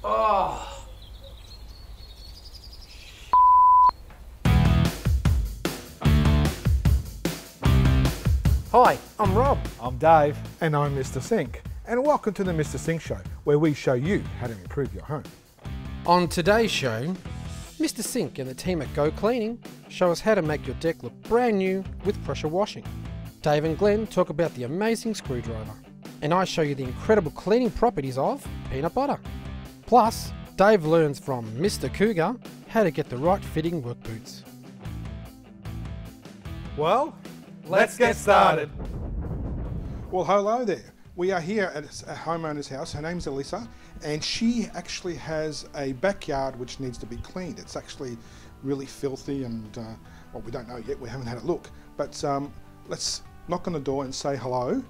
Oh. Hi, I'm Rob. I'm Dave. And I'm Mr. Sink. And welcome to the Mr. Sink Show, where we show you how to improve your home. On today's show, Mr. Sink and the team at Go Cleaning show us how to make your deck look brand new with pressure washing. Dave and Glenn talk about the amazing screwdriver. And I show you the incredible cleaning properties of peanut butter. Plus, Dave learns from Mr. Cougar how to get the right fitting work boots. Well, let's get started. Well, hello there. We are here at a homeowner's house. Her name's Elisa, and she actually has a backyard which needs to be cleaned. It's actually really filthy and, well, we don't know yet. We haven't had a look. But let's knock on the door and say hello.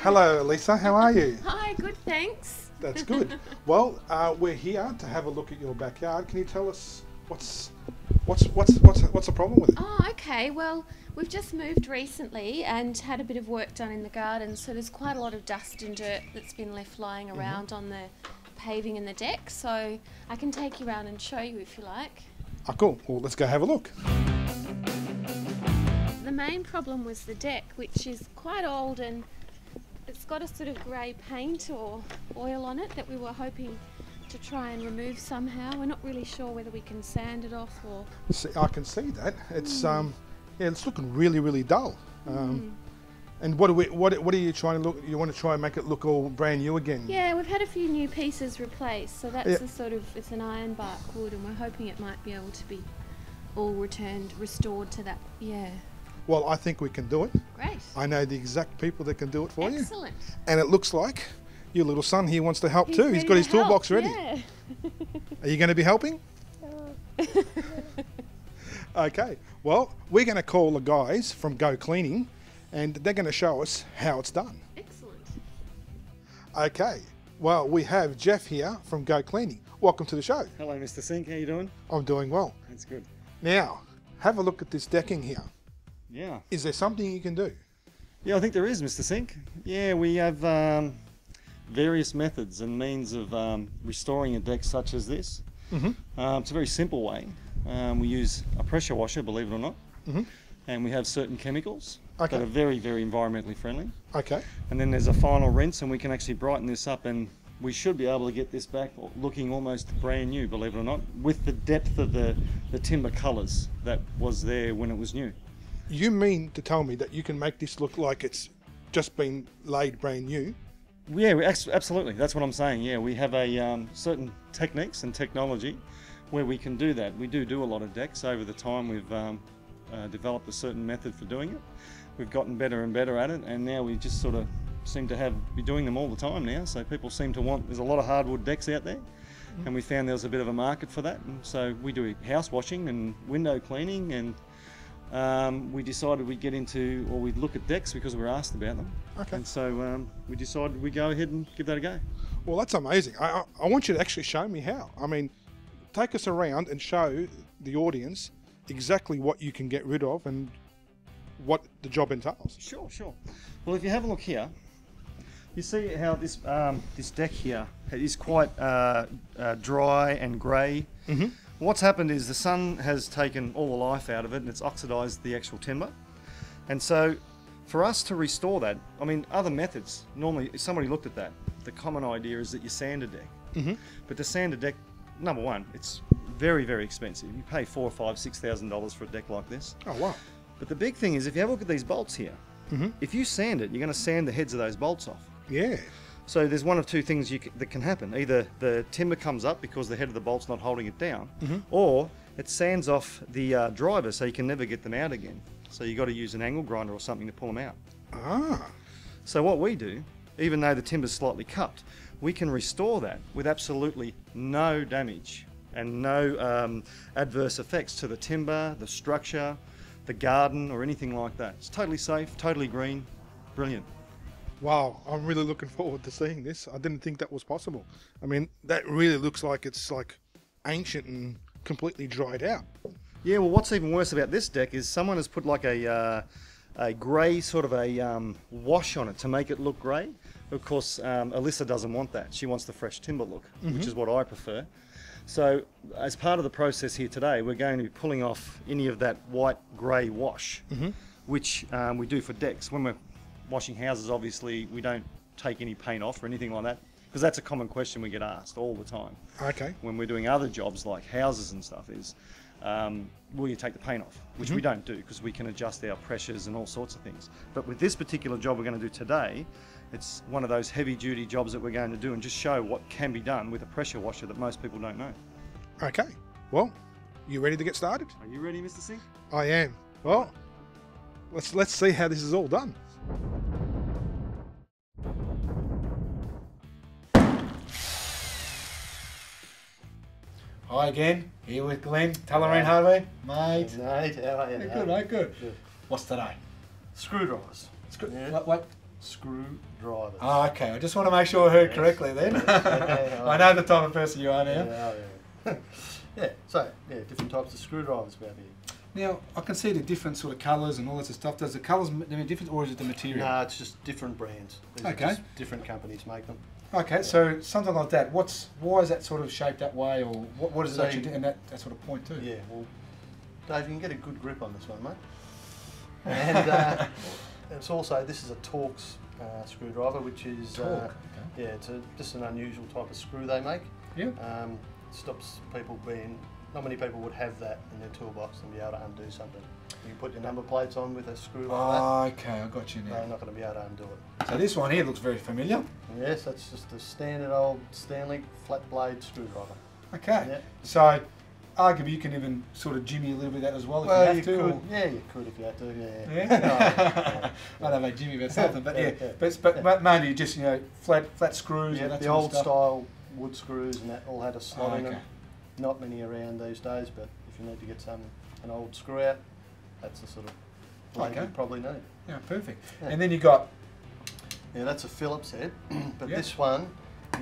Hello, Elisa. How are you? Hi, good, thanks. That's good. Well, we're here to have a look at your backyard. Can you tell us what's the problem with it? Oh, okay. Well, we've just moved recently and had a bit of work done in the garden, so there's quite a lot of dust and dirt that's been left lying around on the paving and the deck. So I can take you around and show you if you like. Oh, cool. Well, let's go have a look. The main problem was the deck, which is quite old and it's got a sort of grey paint or oil on it that we were hoping to try and remove somehow. We're not really sure whether we can sand it off or... See, I can see that. It's yeah, it's looking really, really dull. And what are you trying to look? You want to try and make it look all brand new again? Yeah, we've had a few new pieces replaced, so that's a sort of, it's an iron bark wood, and we're hoping it might be able to be all restored to that. Yeah. Well, I think we can do it. Great. I know the exact people that can do it for you. Excellent. And it looks like your little son here wants to help too. He's got his toolbox ready. Yeah. Are you going to be helping? Okay. Well, we're going to call the guys from Go Cleaning, and they're going to show us how it's done. Excellent. Okay. Well, we have Jeff here from Go Cleaning. Welcome to the show. Hello, Mr. Sink. How you doing? I'm doing well. That's good. Now, have a look at this decking here. Yeah. Is there something you can do? Yeah, I think there is, Mr. Sink. Yeah, we have various methods and means of restoring a deck such as this. It's a very simple way. We use a pressure washer, believe it or not, and we have certain chemicals that are very, very environmentally friendly. Okay. And then there's a final rinse, and we can actually brighten this up, and we should be able to get this back looking almost brand new, believe it or not, with the depth of the timber colours that was there when it was new. You mean to tell me that you can make this look like it's just been laid brand new? Yeah, absolutely. That's what I'm saying. Yeah, we have a certain techniques and technology where we can do that. We do a lot of decks over the time. We've developed a certain method for doing it. We've gotten better and better at it, and now we just sort of seem to be doing them all the time now. So people seem to want. There's a lot of hardwood decks out there, and we found there was a bit of a market for that. And so we do house washing and window cleaning, and we decided we'd get into, or we'd look at decks because we were asked about them. Okay. And so we decided we'd go ahead and give that a go. Well, that's amazing. I want you to actually show me how. I mean, take us around and show the audience exactly what you can get rid of and what the job entails. Sure. Well, if you have a look here, you see how this deck here is quite dry and grey. What's happened is the sun has taken all the life out of it, and it's oxidised the actual timber. And so for us to restore that, I mean, other methods, normally if somebody looked at that, the common idea is that you sand a deck. But to sand a deck, number one, it's very, very expensive. You pay $4,000 or $5,000, $6,000 for a deck like this. Oh, wow. But the big thing is, if you have a look at these bolts here, if you sand it, you're going to sand the heads of those bolts off. Yeah. So there's one of two things that can happen. Either the timber comes up because the head of the bolt's not holding it down, or it sands off the driver so you can never get them out again. So you've got to use an angle grinder or something to pull them out. Ah. So what we do, even though the timber's slightly cupped, we can restore that with absolutely no damage and no adverse effects to the timber, the structure, the garden, or anything like that. It's totally safe, totally green, brilliant. Wow, I'm really looking forward to seeing this. I didn't think that was possible. I mean, that really looks like it's like ancient and completely dried out. Yeah, well, what's even worse about this deck is someone has put like a a grey sort of a wash on it to make it look grey. Of course, Alyssa doesn't want that. She wants the fresh timber look, which is what I prefer. So as part of the process here today, we're going to be pulling off any of that white grey wash, which we do for decks. When we're washing houses, obviously, we don't take any paint off or anything like that, because that's a common question we get asked all the time. Okay. When we're doing other jobs like houses and stuff is, will you take the paint off? Which we don't do, because we can adjust our pressures and all sorts of things. But with this particular job we're going to do today, it's one of those heavy duty jobs that we're going to do and just show what can be done with a pressure washer that most people don't know. Okay. Well, you ready to get started? Are you ready, Mr. Singh? I am. Well, let's see how this is all done. Hi again, here with Glenn, Tullamarine Hardware, mate. Mate, how are you? Good, mate, good. What's today? Screwdrivers. What? Screwdrivers. Oh, okay, I just want to make sure I heard correctly then. I know the type of person you are now. Different types of screwdrivers we have here. Now, I can see the different sort of colours and all that sort of stuff. Does the colours mean different, or is it the material? No, it's just different brands. These are just different companies make them. Okay, so something like that. Why is that sort of shaped that way, or what does it actually do in that sort of point too? Yeah, well, Dave, you can get a good grip on this one, mate. And it's also, this is a Torx screwdriver, which is it's just an unusual type of screw they make. Yeah. Stops people not many people would have that in their toolbox and be able to undo something. You can put your number plates on with a screw like that. Oh, okay, I got you now. They're not going to be able to undo it. So this one here looks very familiar. Yes, that's just a standard old Stanley flat blade screwdriver. Okay. Yeah. So arguably you can even sort of jimmy a little bit of that as well if Well, you have you to. could. Or... Yeah, you could if you had to. Yeah. Yeah. I don't know, jimmy about something, but yeah. But mainly just flat screws Yeah, and that the sort of old stuff. style wood screws and that all had a slot in okay. them. Not many around these days, but if you need to get an old screw out, that's the sort of blade you probably need. Yeah, perfect. Yeah. And then you got... Yeah, that's a Phillips head, but Yep. this one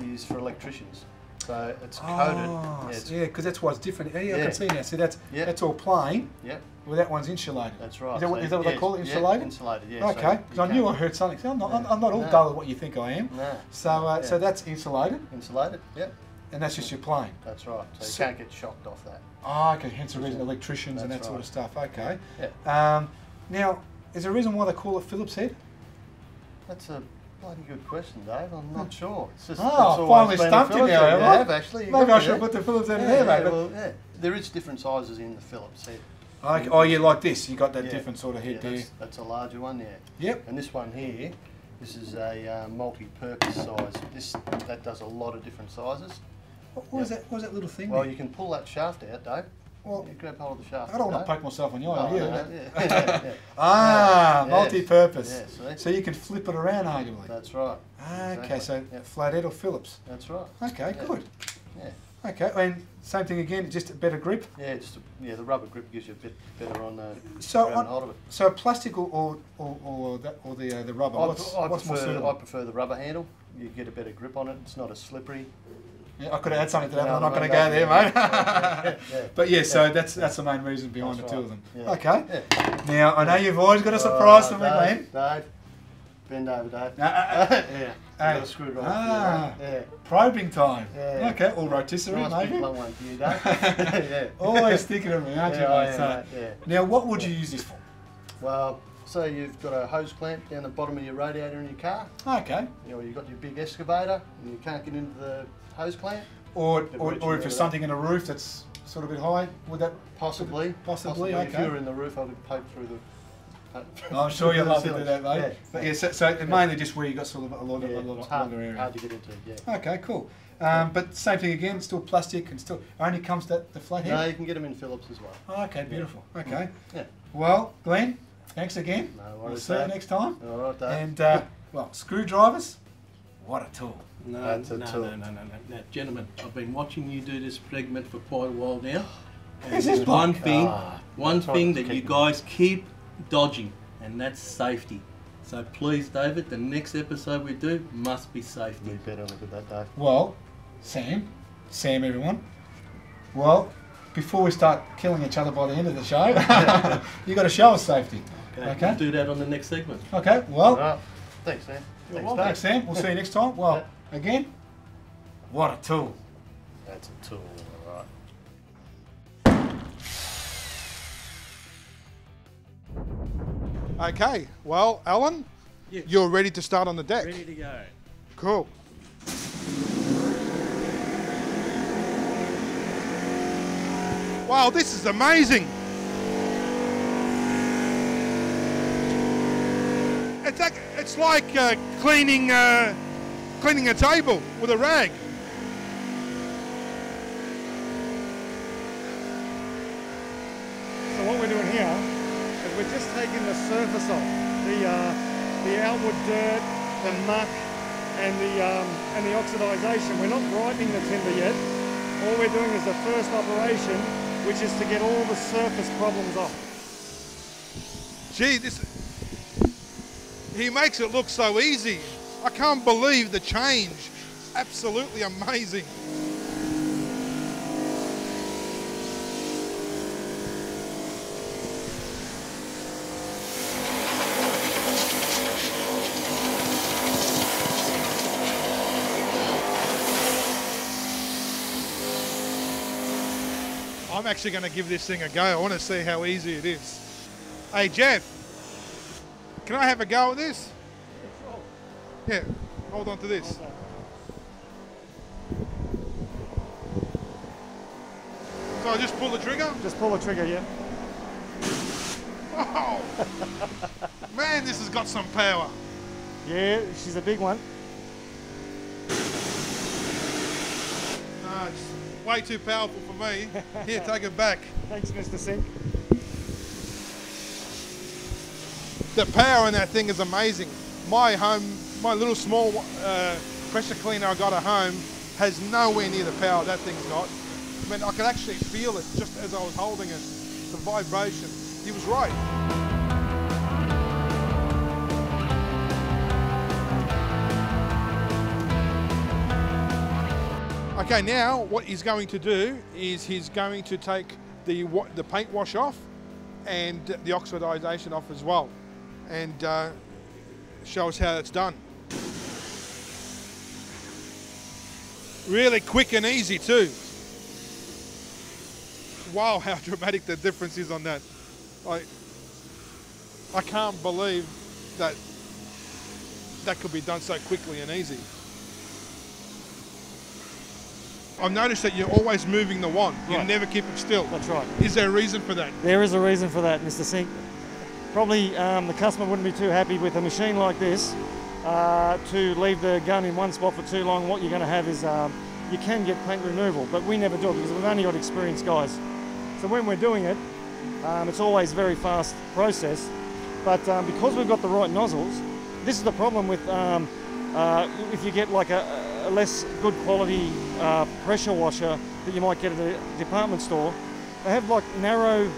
is for electricians. So it's coated. Oh, Yeah, because that's why it's different. Yeah, I Yeah. can see now. See, that's all plain. Yep, Well, that one's insulated. that's right. Is that what they call it, Yeah, insulated? insulated, yeah. Okay, so because I you knew can't- I heard something. See, I'm not all No. dull at what you think I am. No. So, so that's insulated, Insulated, yep, and that's just your plain. that's right. So you So- can't get shocked off that. Oh, okay, hence the reason electricians and that That's sort of stuff. Okay. Yeah. Now, is there a reason why they call it Phillips head? That's a bloody good question, Dave. I'm not sure. It's just, Oh, it's always finally been a stumped you Phillips now, head. have I? have actually. You Maybe got I me should have there. put the Phillips head in Yeah, there, mate. yeah, but- well, yeah. There is different sizes in the Phillips head. Okay. Oh, yeah, like this. You got that Yeah. different sort of head Yeah, there. that's a larger one, yeah. Yep. And this one here, this is a multi-purpose size. That does a lot of different sizes. What was that? What was that little thing? Well, there? you can pull that shaft out, Dave. Well, Yeah, grab hold of the shaft. I don't want to Dave. poke myself on your Oh, idea. no, yeah. Ah, Yes. multi-purpose. Yeah, see? So you can flip it around, arguably. That's right. Okay, Exactly. so Yep. flathead or Phillips. That's right. Okay, Yeah. good. Yeah. Okay, and same thing again, just a better grip. Yeah, the rubber grip gives you a bit better on So grabbing on- hold of it. So plastic or the rubber. I What's more suitable? prefer the rubber handle. You get a better grip on it. It's not as slippery. Yeah, I could add something to that, No, but I'm not no, going to no, go there, yeah, mate. yeah. But yeah, so that's the main reason behind That's the two right. of them. Yeah. Okay. Yeah. Now I know you've always got a surprise for me, Glenn. Dave, bend over, Dave. Hey. You got a screwdriver. Ah. for you, mate. Probing time. Yeah. Okay, all rotisserie, Yeah. Nice big maybe. long one for you, Dave. Yeah. Always thinking of me, aren't you, Yeah, mate? I am, So, mate, yeah. now, what would you use this for? Well, so you've got a hose clamp down the bottom of your radiator in your car. Okay. You know, you've got your big excavator and you can't get into the hose clamp. Or Get or reaching if over it's that. something in a roof that's sort of a bit high, would that Possibly. Possibly, If okay. you were in the roof, I would poke through the... I'm sure you'll love to do ceiling. that, mate. Yeah. But yeah, so mainly just where you got sort of a lot Yeah, of it's hard, area. hard to get into, yeah. Okay, cool. But same thing again, still plastic and still only comes the flathead. No, you can get them in Phillips as well. Oh, okay, beautiful. Okay. Yeah. Well, Glenn, thanks again. No We'll worries, see you Dave. next time. All right, Dave. And well, screwdrivers. What a tool. No, That's a no, tool. no, no, no, no, no. Gentlemen, I've been watching you do this segment for quite a while now. And Is this there's one thing, I'm trying to that you keep- guys keep dodging, and that's safety. So please, David, the next episode we do must be We safety. better look at that, Dave. Well, Sam, everyone. Well, before we start killing each other by the end of the show, you got to show us safety. We'll do that on the next segment. Okay, well, Right. Thanks, Sam. thanks, Sam. We'll see you next time. Well, again, what a tool. That's a tool, all right. Okay, well, Alan, Yes. you're ready to start on the deck. Ready to go. Cool. Wow, this is amazing. It's like cleaning a table with a rag. So what we're doing here is we're just taking the surface off, the outward dirt, the muck, and the oxidisation. We're not brightening the timber yet. All we're doing is the first operation, which is to get all the surface problems off. Gee, he makes it look so easy. I can't believe the change. Absolutely amazing. I'm actually going to give this thing a go. I want to see how easy it is. Hey, Jeff, can I have a go at this? Yeah, hold on to this. So I just pull the trigger? Just pull the trigger, yeah. Oh, man, this has got some power. Yeah, she's a big one. No, it's way too powerful for me. Here, take it back. Thanks, Mr. Sink. The power in that thing is amazing. My little small pressure cleaner I got at home has nowhere near the power that thing's got. I mean, I could actually feel it just as I was holding it, the vibration. He was right. Okay, now what he's going to do is he's going to take the paint wash off and the oxidisation off as well, and show us how it's done. Really quick and easy too. Wow, how dramatic the difference is on that. I can't believe that could be done so quickly and easy. I've noticed that you're always moving the wand. You never keep it still. That's right. Is there a reason for that? There is a reason for that, Mr. Sink. Probably the customer wouldn't be too happy with a machine like this to leave the gun in one spot for too long. What you're going to have is you can get paint removal, but we never do it because we've only got experienced guys. So when we're doing it, it's always a very fast process. But because we've got the right nozzles, this is the problem with if you get like a less good quality pressure washer that you might get at a department store. They have like narrow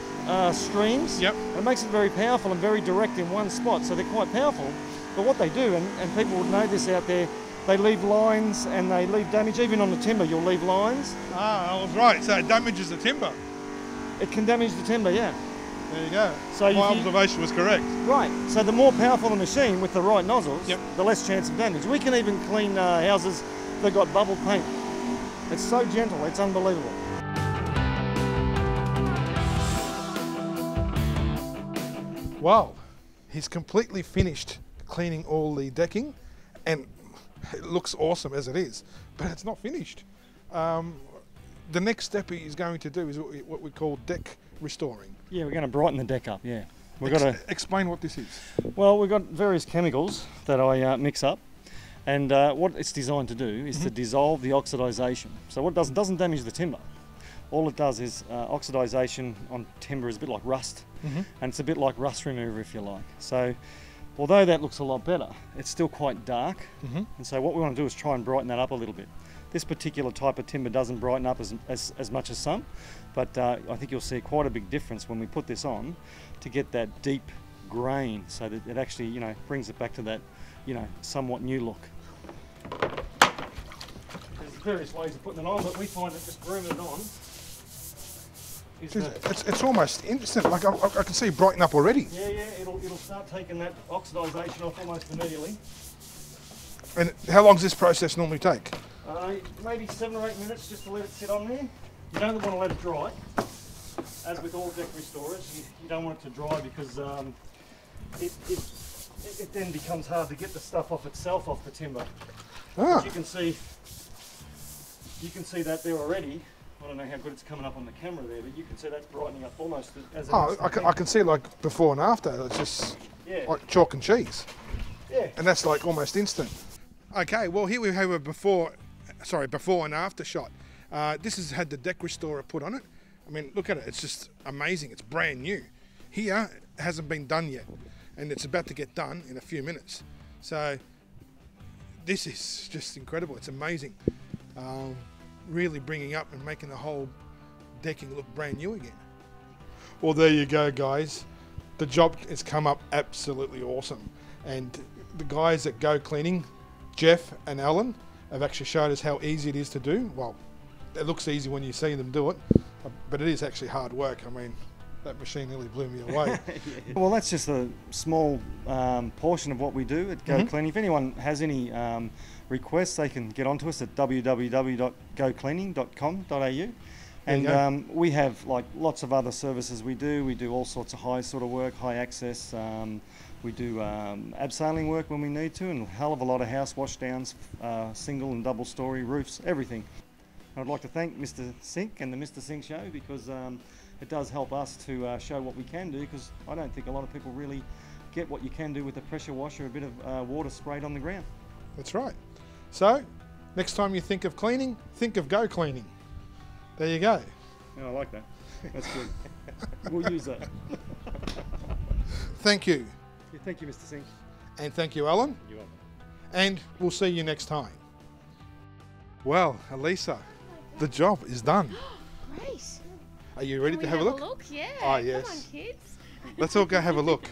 streams. Yep. It makes it very powerful and very direct in one spot, so they're quite powerful. But what they do, and people would know this out there, they leave lines and they leave damage. Even on the timber, you'll leave lines. Ah, I was right. So it damages the timber. It can damage the timber, yeah. There you go. So my observation was correct. Right. So the more powerful the machine with the right nozzles, Yep. the less chance of damage. We can even clean houses that got bubble paint. It's so gentle, it's unbelievable. Well, he's completely finished cleaning all the decking, and it looks awesome as it is, but it's not finished. The next step he's going to do is what we call deck restoring. Yeah, we're going to brighten the deck up, yeah. We've got to explain what this is. Well, we've got various chemicals that I mix up, and what it's designed to do is to dissolve the oxidisation. So what it doesn't damage the timber. All it does is oxidisation on timber is a bit like rust, and it's a bit like rust remover, if you like. So although that looks a lot better, it's still quite dark, and so what we want to do is try and brighten that up a little bit. This particular type of timber doesn't brighten up as much as some, but I think you'll see quite a big difference when we put this on to get that deep grain, so that it actually, you know, brings it back to that, you know, somewhat new look. There's various ways of putting it on, but we find that just grooming it on is Jeez, it's almost instant. Like I can see it brighten up already. yeah, it'll start taking that oxidisation off almost immediately. And how long does this process normally take? Maybe 7 or 8 minutes just to let it sit on there. You don't want to let it dry. As with all deck restorers, you don't want it to dry because it then becomes hard to get the stuff off itself off the timber. Ah. You can see that there already. I don't know how good it's coming up on the camera there, but you can see that's brightening up almost as it is. I can see like before and after. It's just like chalk and cheese. Yeah. And that's like almost instant. Okay, well here we have a before and after shot. This has had the deck restorer put on it. I mean, look at it. It's just amazing. It's brand new. Here, it hasn't been done yet, and it's about to get done in a few minutes. So this is just incredible. It's amazing. Really bringing up and making the whole decking look brand new again. Well, there you go, guys. The job has come up absolutely awesome. And the guys at Go Cleaning, Jeff and Alan, have actually showed us how easy it is to do. Well, it looks easy when you see them do it, but it is actually hard work. I mean, that machine nearly blew me away. Well, that's just a small portion of what we do at Go Cleaning. If anyone has any requests, they can get onto us at www.gocleaning.com.au. And we have like lots of other services we do. We do all sorts of high sort of work, high access. We do abseiling work when we need to, and a hell of a lot of house washdowns, single and double story roofs, everything. I'd like to thank Mr. Sink and the Mr. Sink Show because it does help us to show what we can do, because I don't think a lot of people really get what you can do with a pressure washer, a bit of water sprayed on the ground. That's right. So, next time you think of cleaning, think of Go Cleaning. There you go. Yeah, I like that. That's good. We'll use that. Thank you. Yeah, thank you, Mr. Sink. And thank you, Alan. You're welcome. And we'll see you next time. Well, Elisa, the job is done. Great. Are you ready Can to we have a look? Yeah. Oh, yes. Come on, kids. Let's all go have a look.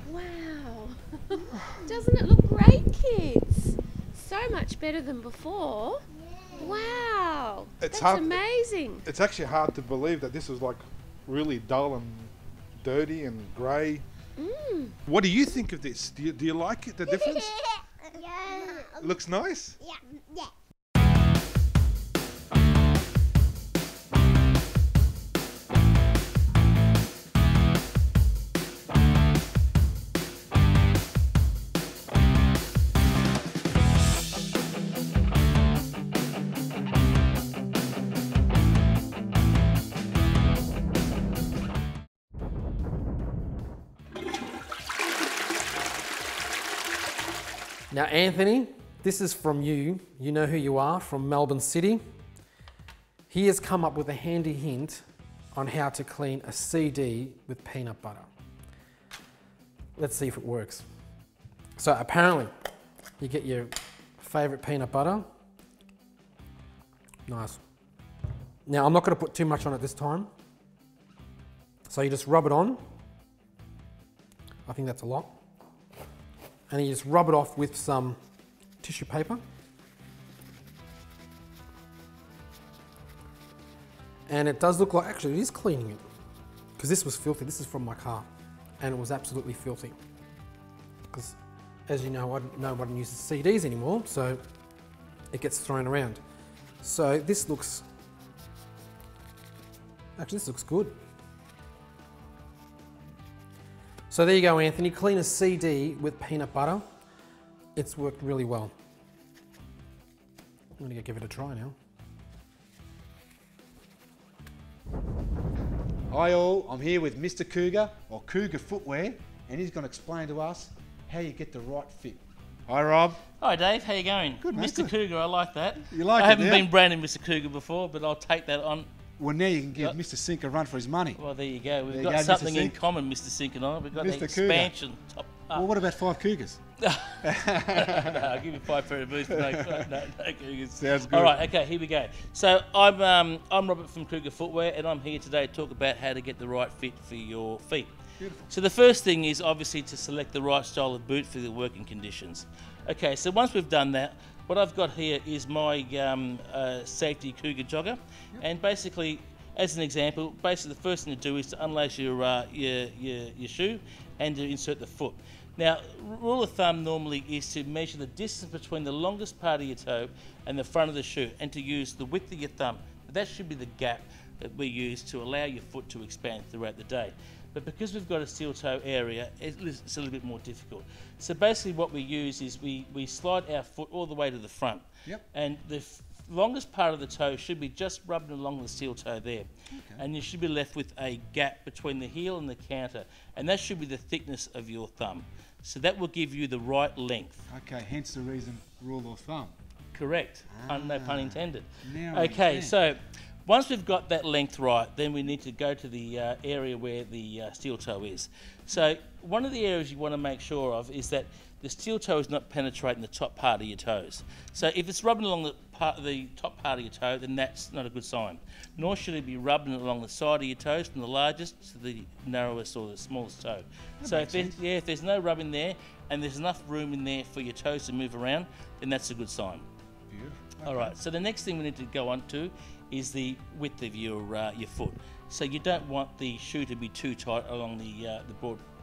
Wow. Doesn't it look great, kids? So much better than before. Wow. It's That's amazing. It's actually hard to believe that this was like really dull and dirty and grey. What do you think of this? Do you like it, the difference? Yeah. Looks nice? Yeah. Yeah. Now, Anthony, this is from you. You know who you are, from Melbourne City. He has come up with a handy hint on how to clean a CD with peanut butter. Let's see if it works. So apparently, you get your favourite peanut butter. Nice. Now, I'm not going to put too much on it this time. So you just rub it on. I think that's a lot. And you just rub it off with some tissue paper. And it does look like, actually it is cleaning it, because this was filthy. This is from my car and it was absolutely filthy. Because as you know, no one uses CDs anymore, so it gets thrown around. So this looks, actually this looks good. So there you go, Anthony. Clean a CD with peanut butter. It's worked really well. I'm going to give it a try now. Hi all, I'm here with Mr. Cougar, or Cougar Footwear, and he's going to explain to us how you get the right fit. Hi Rob. Hi Dave, how you going? Good, mate, Mr. good. Cougar, I like that. You like I it, haven't yeah? been branded Mr. Cougar before, but I'll take that on. Well, now you can give Yep. Mr. Sink a run for his money. Well, there you go. We've There you got go, Mr. something in Sink. common, Mr. Sink and I. We've got the Mr. Cougar. expansion. Top up. Well, what about 5 Cougars? No, I'll give you 5 for a boost. No Cougars. Sounds good. All right, okay, here we go. So I'm Robert from Cougar Footwear, and I'm here today to talk about how to get the right fit for your feet. Beautiful. So the first thing is obviously to select the right style of boot for the working conditions. Okay, so once we've done that, what I've got here is my safety Cougar jogger, and basically, as an example, basically the first thing to do is to unlace your shoe and to insert the foot. Now, rule of thumb normally is to measure the distance between the longest part of your toe and the front of the shoe, and to use the width of your thumb. That should be the gap that we use to allow your foot to expand throughout the day. But because we've got a steel toe area, it's a little bit more difficult. So basically what we use is we slide our foot all the way to the front. Yep. And the longest part of the toe should be just rubbing along the steel toe there. Okay. And you should be left with a gap between the heel and the counter. And that should be the thickness of your thumb. So that will give you the right length. Okay, hence the reason rule of thumb. Correct. No pun intended. Now I okay, understand. so once we've got that length right, then we need to go to the area where the steel toe is. So one of the areas you want to make sure of is that the steel toe is not penetrating the top part of your toes. So if it's rubbing along the top part of your toe, then that's not a good sign. Nor should it be rubbing along the side of your toes from the largest to the narrowest or the smallest toe. So if there's no rubbing there and there's enough room in there for your toes to move around, then that's a good sign. Beautiful. All right, so the next thing we need to go on to is the width of your foot. So you don't want the shoe to be too tight along the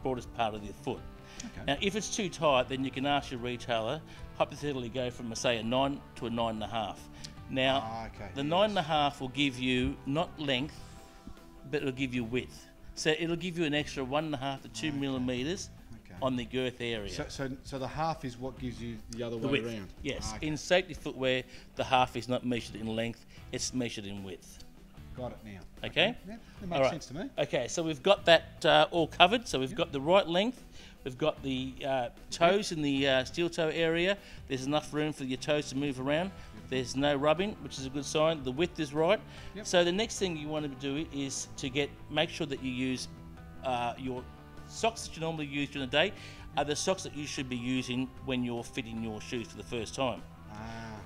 broadest part of your foot. Okay. Now, if it's too tight, then you can ask your retailer, hypothetically go from, say, a 9 to a 9.5. Now, the 9.5 will give you not length, but it'll give you width. So it'll give you an extra 1.5 to 2 millimetres on the girth area. So the half is what gives you the other way width. around? Yes. Okay. In safety footwear, the half is not measured in length, it's measured in width. Got it now. Okay? Yeah, that makes sense to me. Okay, so we've got that all covered. So we've got the right length. We've got the toes in the steel toe area. There's enough room for your toes to move around. There's no rubbing, which is a good sign. The width is right. Yep. So the next thing you want to do is to make sure that you use your socks that you normally use during the day are the socks that you should be using when you're fitting your shoes for the first time.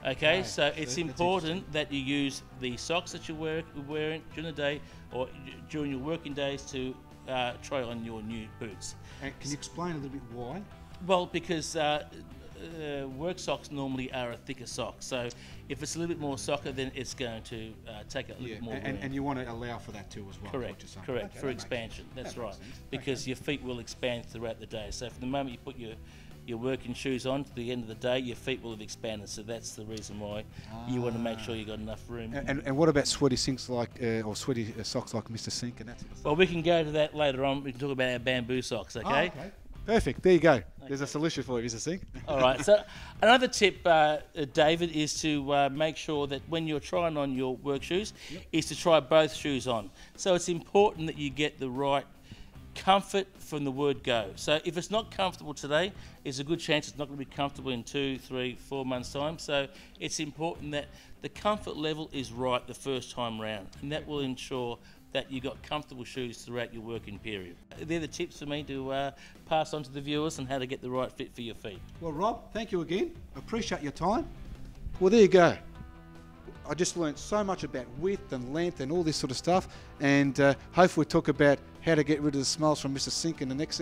Okay, so it's important that you use the socks that you're wearing during the day or during your working days to try on your new boots. And can you explain a little bit why? Well, because work socks normally are a thicker sock, so if it's a little bit more socker, then it's going to take a little bit more room. And you want to allow for that too as well. Correct, correct, for expansion, that's right. Because your feet will expand throughout the day. So from the moment you put your working shoes on to the end of the day, your feet will have expanded. So that's the reason why you want to make sure you've got enough room. And what about sweaty sinks or sweaty socks like Mr. Sink and that sort of stuff? Well, we can go to that later on. We can talk about our bamboo socks, okay? Okay. Perfect. There you go. There's a solution for you, Mr. Sink. All right. So another tip, David, is to make sure that when you're trying on your work shoes, is to try both shoes on. So it's important that you get the right comfort from the word go. So if it's not comfortable today, there's a good chance it's not going to be comfortable in 2, 3, 4 months' time. So it's important that the comfort level is right the first time round, and that will ensure that you got comfortable shoes throughout your working period. They're the tips for me to pass on to the viewers on how to get the right fit for your feet. Well, Rob, thank you again. Appreciate your time. Well, there you go. I just learned so much about width and length and all this sort of stuff, and hopefully we'll talk about how to get rid of the smells from Mr. Sink in the next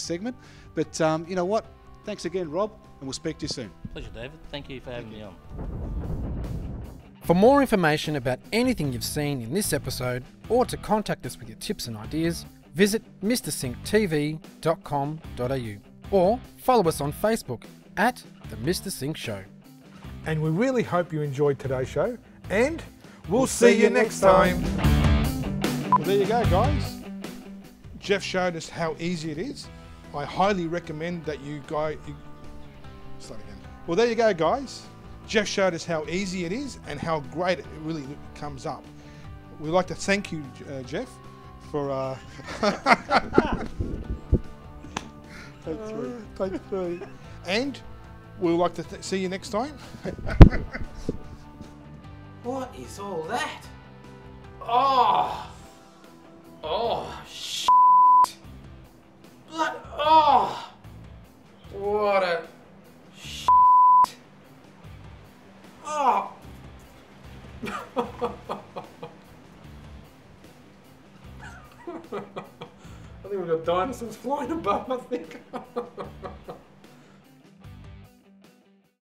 segment. But you know what? Thanks again, Rob, and we'll speak to you soon. Pleasure, David. Thank you for having me on. For more information about anything you've seen in this episode, or to contact us with your tips and ideas, visit mrsinktv.com.au or follow us on Facebook at The Mr. Sink Show. And we really hope you enjoyed today's show, and we'll see you next time. Well, there you go, guys. Jeff showed us how easy it is. I highly recommend that you guys... Start again. Well, there you go, guys. Jeff showed us how easy it is and how great it really comes up. We'd like to thank you, Jeff, for... Take three. And we'd like to see you next time. What is all that? Oh! Oh, shit! Blood! Oh! What a... shit! Oh! I think we've got dinosaurs flying above, I think.